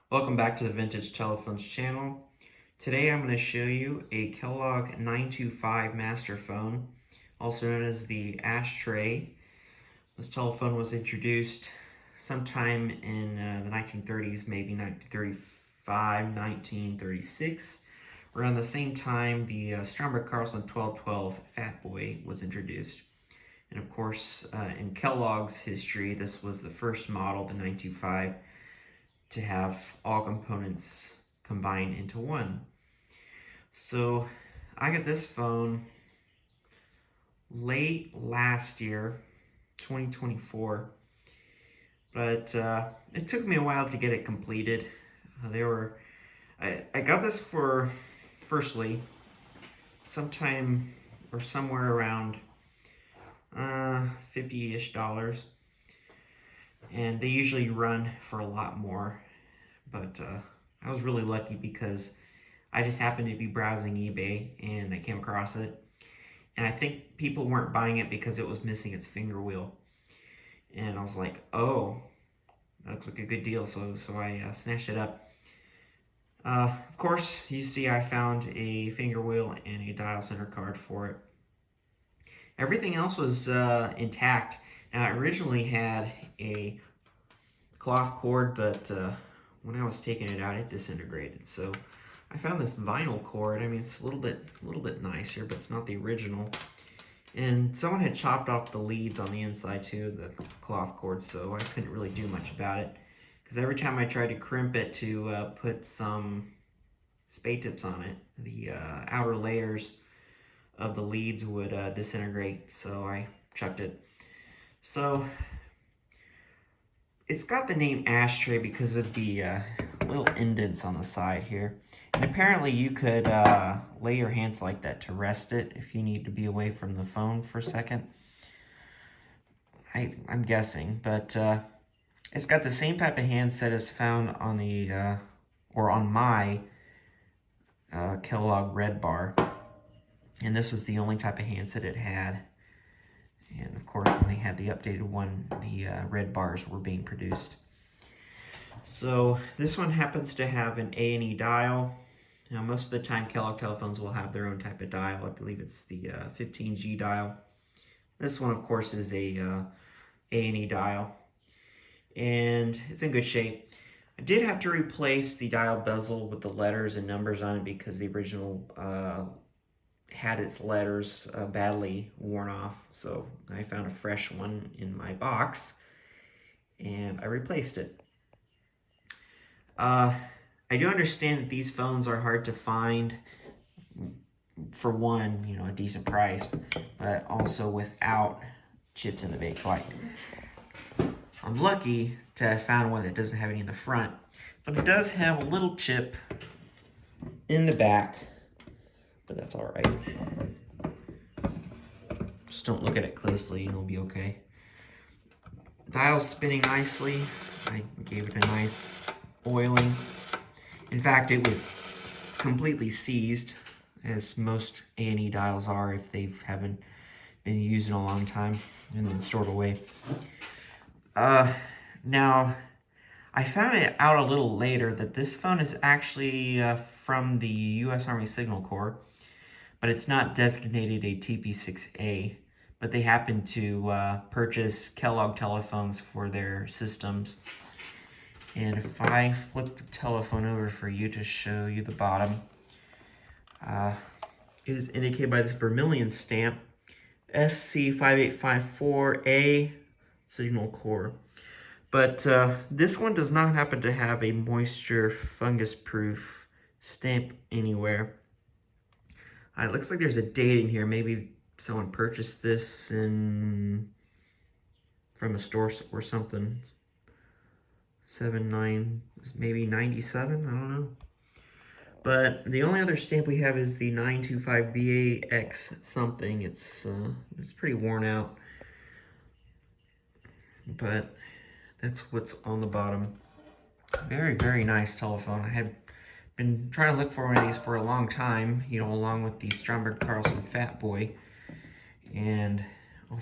Welcome back to the Vintage Telephones channel. Today I'm going to show you a Kellogg 925 master phone, also known as the Ashtray. This telephone was introduced sometime in the 1930s, maybe 1935, 1936. Around the same time, the Stromberg-Carlson 1212 Fat Boy was introduced. And of course, in Kellogg's history, this was the first model, the 925, to have all components combined into one. So I got this phone late last year, 2024, but it took me a while to get it completed. I got this for, firstly, sometime or somewhere around 50-ish dollars, and they usually run for a lot more, but I was really lucky because I just happened to be browsing eBay and I came across it, and I think people weren't buying it because it was missing its finger wheel, and I was like, oh, that looks like a good deal, so I snatched it up. Of course, you see I found a finger wheel and a dial center card for it. Everything else was intact. Now, I originally had a cloth cord, but when I was taking it out, it disintegrated. So I found this vinyl cord. I mean, it's a little bit nicer, but it's not the original. And someone had chopped off the leads on the inside too, the cloth cord, so I couldn't really do much about it. Because every time I tried to crimp it to put some spade tips on it, the outer layers of the leads would disintegrate, so I chucked it. So it's got the name Ashtray because of the little indents on the side here. And apparently you could lay your hands like that to rest it if you need to be away from the phone for a second. I'm guessing, but it's got the same type of handset as found on the, or on my Kellogg Red Bar. And this was the only type of handset it had. And of course, when they had the updated one, the red bars were being produced. So this one happens to have an A&E dial. Now, most of the time, Kellogg telephones will have their own type of dial. I believe it's the 15G dial. This one, of course, is a A&E dial, and it's in good shape. I did have to replace the dial bezel with the letters and numbers on it because the original had its letters badly worn off, so I found a fresh one in my box and I replaced it. I do understand that these phones are hard to find, for one, a decent price, but also without chips in the bake. Like, I'm lucky to have found one that doesn't have any in the front, but it does have a little chip in the back, but that's all right. Just don't look at it closely and it'll be okay. Dial's spinning nicely. I gave it a nice oiling. In fact, it was completely seized, as most A&E dials are if they haven't been used in a long time and then stored away. Now, I found it out a little later that this phone is actually from the U.S. Army Signal Corps, but it's not designated a TP6A, but they happen to purchase Kellogg telephones for their systems. And if I flip the telephone over for you to show you the bottom, it is indicated by this vermilion stamp, SC5854A Signal Corps. But this one does not happen to have a moisture fungus proof stamp anywhere. It looks like there's a date in here. Maybe someone purchased this from a store or something. 79, maybe 97, I don't know. But the only other stamp we have is the 925BAX something. It's pretty worn out, but that's what's on the bottom. Very, very nice telephone. I had been trying to look for one of these for a long time, along with the Stromberg-Carlson Fat Boy. And I'll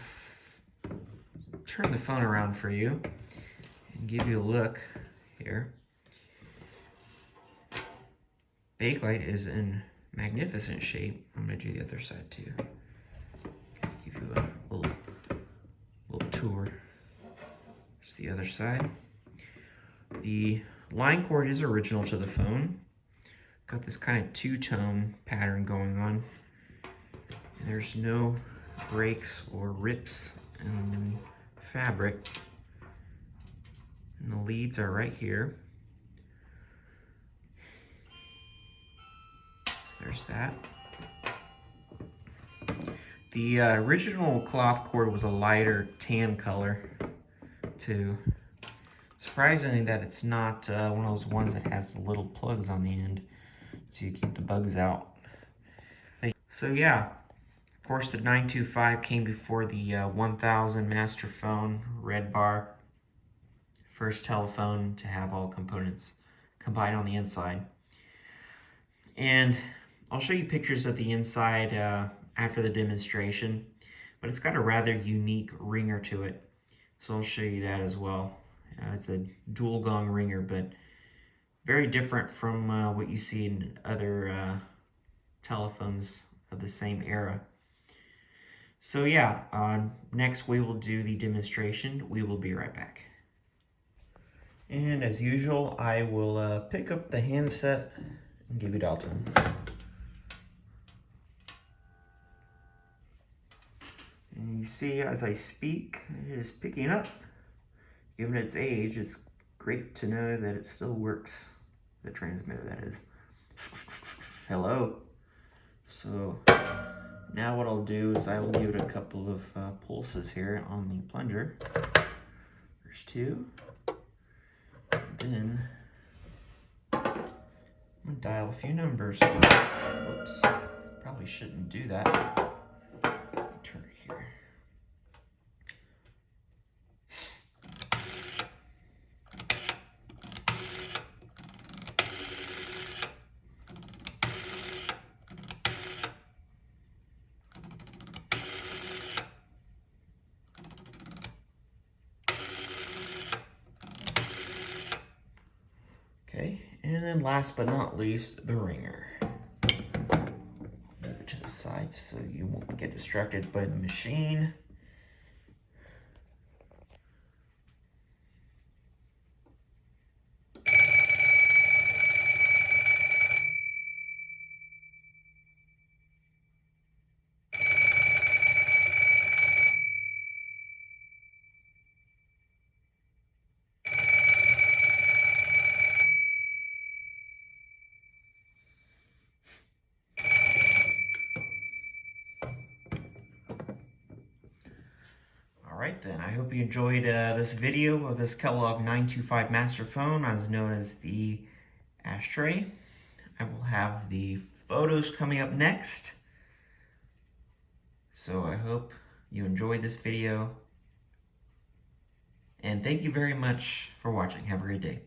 turn the phone around for you and give you a look here. backlight is in magnificent shape. I'm gonna do the other side too. Give you a little tour. It's the other side. The line cord is original to the phone. Got this kind of two-tone pattern going on. And there's no breaks or rips in the fabric. And the leads are right here. There's that. The original cloth cord was a lighter tan color too. Surprisingly that it's not one of those ones that has the little plugs on the end to keep the bugs out. So yeah, of course the 925 came before the 1000 master phone, red bar. First telephone to have all components combined on the inside. And I'll show you pictures of the inside after the demonstration, but it's got a rather unique ringer to it. So I'll show you that as well. It's a dual gong ringer, but very different from what you see in other telephones of the same era. So yeah, next we will do the demonstration. We will be right back. And as usual, I will pick up the handset and give it all to him. And you see as I speak, it is picking up. Given its age, it's great to know that it still works. The transmitter, that is. Hello. So now what I'll do is I will give it a couple of pulses here on the plunger. There's two. And then I'm gonna dial a few numbers. Whoops, probably shouldn't do that. Let me turn it here. Okay, and then last but not least, the ringer. Move it to the side so you won't get distracted by the machine. Alright then, I hope you enjoyed this video of this Kellogg 925 master phone, as known as the Ashtray. I will have the photos coming up next. So I hope you enjoyed this video. And thank you very much for watching. Have a great day.